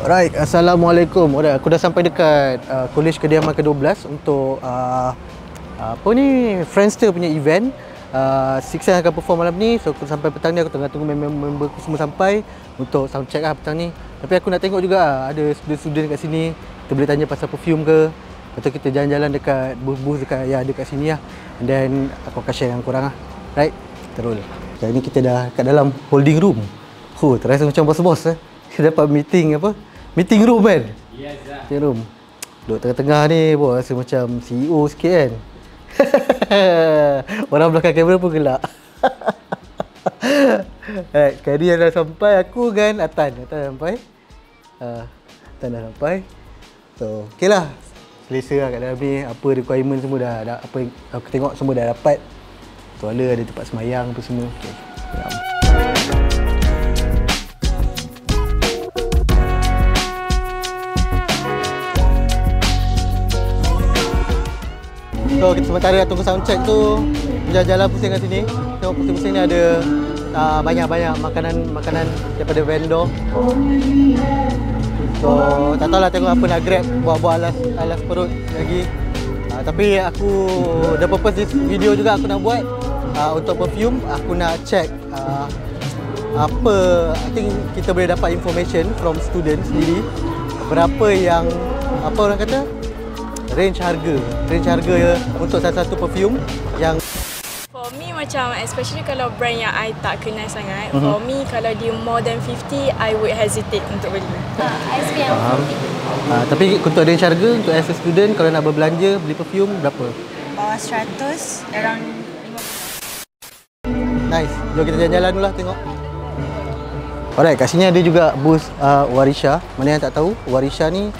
Alright, Assalamualaikum. Alright, aku dah sampai dekat Kolej Kediaman ke-12 untuk Friendster punya event. Six Sense akan perform malam ni. So aku sampai petang ni, aku tengah tunggu member aku semua sampai untuk sound check lah petang ni. Tapi aku nak tengok juga ada student-student kat sini. Kita boleh tanya pasal perfume ke. Lepas tu kita jalan-jalan dekat booth-booth dekat yang ada kat sini lah. And then aku akan share dengan korang lah. Right, kita roll. Sekarang ni kita dah kat dalam holding room. Terasa macam bos-bos eh. Kita dapat meeting room kan? Yes, meeting room. Duduk tengah-tengah ni bos, rasa macam CEO sikit kan? Orang belakang kamera pun gelak. Alright, sekarang ni dah sampai aku kan Atan sampai. Atan dah sampai. So, okey lah. Selesa lah kat dalam ni. Apa requirement semua dah apa yang aku tengok semua dah dapat. Toilet ada tempat semayang apa semua. Okey. So kita sementara tunggu sound check tu, jalan-jalan pusing kat sini. Tengok pusing-pusing ni ada banyak-banyak makanan daripada vendor. So tak tahulah tengok apa nak grab, buat alas perut lagi. Tapi aku, the purpose this video juga aku nak buat untuk perfume. Aku nak check apa, I think kita boleh dapat information from student sendiri. Berapa yang, apa orang kata, range harga untuk satu perfume yang for me macam especially kalau brand yang I tak kenal sangat, for me kalau dia more than 50 I would hesitate untuk beli. SPM 50. Tapi untuk range harga untuk as a student kalau nak berbelanja beli perfume berapa? Bawah 100, around 50. Nice. Jom kita jalan-jalan dulu lah tengok. Alright, kat sini ada juga booth Warisha. Mana yang tak tahu, Warisha ni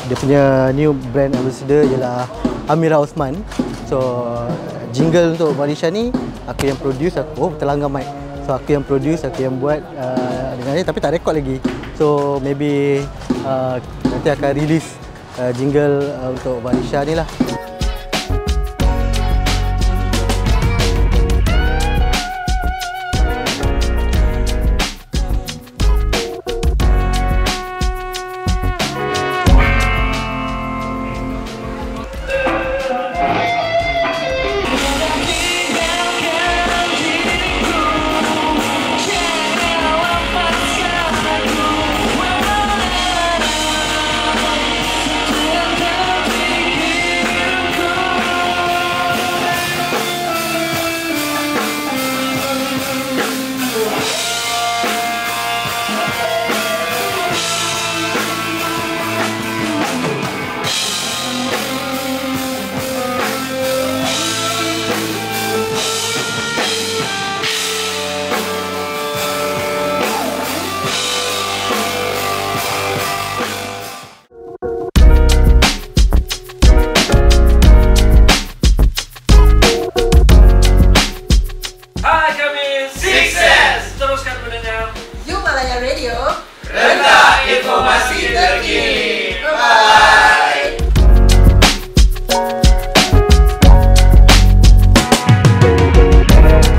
dia punya new brand ambassador ialah Amira Osman. So jingle untuk Warisha ni aku yang produce, terlanggar mic. So aku yang produce, aku yang buat dengan ni, tapi tak rekod lagi. So maybe nanti akan release jingle untuk Warisha ni lah.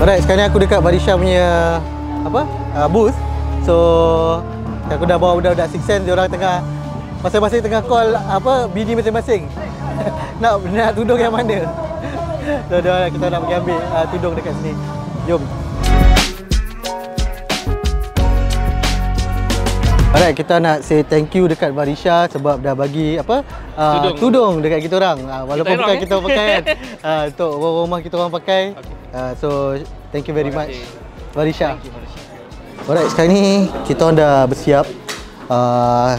Alright, sekarang ni aku dekat Warisha punya booth. So aku dah bawa budak-budak Six Sense, dia orang tengah masing-masing tengah call bini masing-masing. nak tudung yang mana. So kita nak pergi ambil tudung dekat sini. Jom. Alright, kita nak say thank you dekat Warisha sebab dah bagi tudung dekat kita orang. Walaupun bukan kita pakai kan. Untuk rumah kita orang pakai. So thank you very much Warisha. Alright, sekarang ni kita orang dah bersiap.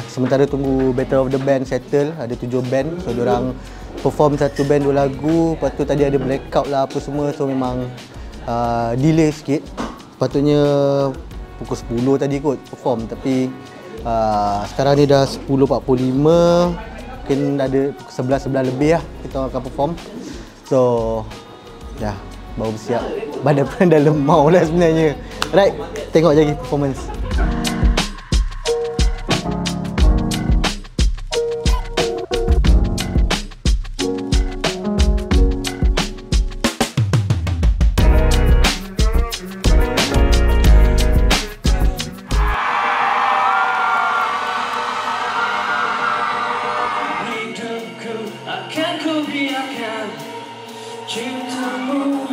Sementara tunggu Battle of the Band settle. Ada 7 band. So diorang perform satu band 2 lagu. Lepas tu tadi ada blackout lah apa semua. So memang delay sikit. Sepatutnya pukul 10 tadi kot perform. Tapi sekarang ni dah 10.45. Mungkin ada pukul 11 lebih lah kita akan perform. So dah baru bersiap. Badan pun dah lemau lah sebenarnya. Right, tengok lagi performance. Takkan ku biarkan cintamu